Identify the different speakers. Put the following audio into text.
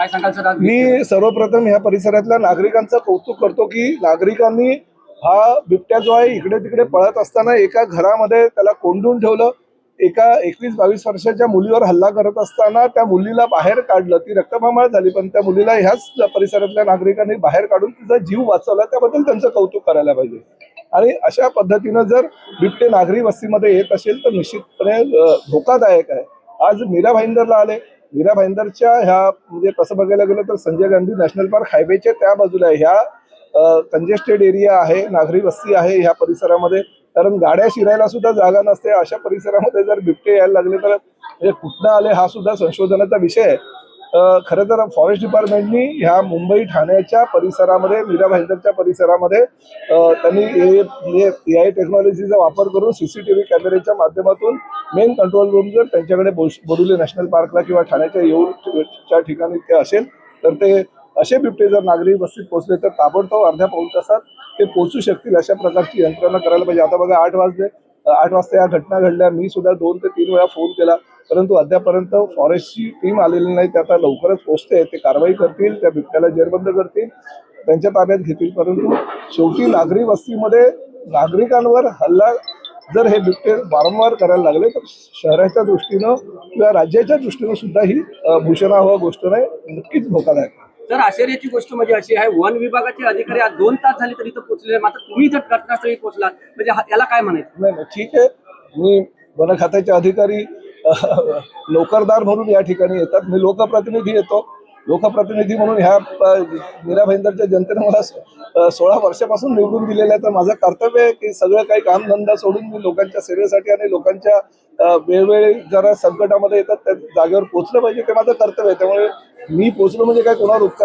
Speaker 1: काय सांगाल सर?
Speaker 2: मी सर्वप्रथम ह्या परिसरातल्या नागरिकांचं कौतुक करतो की नागरिकांनी हा बिबट्या जो आहे इकडे तिकडे पळत असताना एका घरामध्ये त्याला कोंडून ठेवलं. एका 21-22 वर्षाच्या मुलीवर हल्ला करत असताना त्या मुलीला बाहेर काढलं. ती रक्तमामाळ झाली, पण त्या मुलीला ह्याच परिसरातल्या नागरिकांनी बाहेर काढून तिचा जीव वाचवला. त्याबद्दल त्यांचं कौतुक करायला पाहिजे. आणि अशा पद्धतीनं जर बिबटे नागरी वस्तीमध्ये येत असेल तर निश्चितपणे धोकादायक आहे. आज मीरा भाईंदरला आले. मीरा भाईंदरच्या ह्या म्हणजे तसं बघायला गेलं तर संजय गांधी नॅशनल पार्क हायवेच्या त्या बाजूला ह्या कंजेस्टेड एरिया आहे, नागरी वस्ती आहे ह्या परिसरामध्ये. कारण गाड्या शिरायला सुद्धा जागा नसते. अशा परिसरामध्ये जर बिबटे यायला लागले तर म्हणजे कुठनं आले हा सुद्धा संशोधनाचा विषय आहे. खरं तर फॉरेस्ट डिपार्टमेंटनी ह्या मुंबई ठाण्याच्या परिसरामध्ये मीरा भाईंदरच्या परिसरामध्ये त्यांनी AI टेक्नॉलॉजीचा वापर करून CCTV कॅमेऱ्याच्या माध्यमातून मेन कंट्रोल रूम जर त्यांच्याकडे बोरिवली नॅशनल पार्कला किंवा ठाण्याच्या येऊरच्या ठिकाणी ते असेल तर ते असे बिबटे जर नागरी वस्तीत पोहोचले तर ताबडतोब अर्ध्या पाऊण तासात ते पोहोचू शकतील. अशा प्रकारची यंत्रणा करायला पाहिजे. आता बघा 8 वाजता या घटना घडल्या. मी सुद्धा 2 ते 3 वेळा फोन केला, परंतु अद्यापर्यंत फॉरेस्टची टीम आलेली नाही. ते आता लवकरच पोहोचते. ते कारवाई करतील, त्या बिबट्याला जेरबंद करतील, त्यांच्या ताब्यात घेतील. परंतु शेवटी नागरी वस्तीमध्ये नागरिकांवर हल्ला जर हे बिबटे वारंवार करायला लागले तर शहराच्या दृष्टीनं किंवा राज्याच्या दृष्टीनं सुद्धा ही भूषणावह गोष्ट नाही, नक्कीच धोकादायक.
Speaker 1: सर, आश्चर्याची गोष्ट म्हणजे अशी आहे, वन विभागाचे अधिकारी आज 2 तास झाले तरी इथं पोहोचले, मात्र तुम्ही इथं घटनास्थळी पोहोचलात, म्हणजे याला काय म्हणायचं?
Speaker 2: नाही, ठीक आहे. मी वन खात्याचे अधिकारी नोकरदार म्हणून या ठिकाणी येतात. मी लोकप्रतिनिधी येतो. लोकप्रतिनिधी म्हणून ह्या मीरा भाईंदरच्या जनतेने मला 16 वर्षापासून निवडून दिलेलं आहे. तर माझं कर्तव्य आहे की सगळं काही कामधंदा सोडून मी लोकांच्या सेवेसाठी आणि लोकांच्या वेळोवेळी जरा संकटामध्ये येतात त्या जागेवर पोहोचलं पाहिजे. ते माझं कर्तव्य आहे. त्यामुळे मी पोहोचलो म्हणजे काय कोणावर उपकार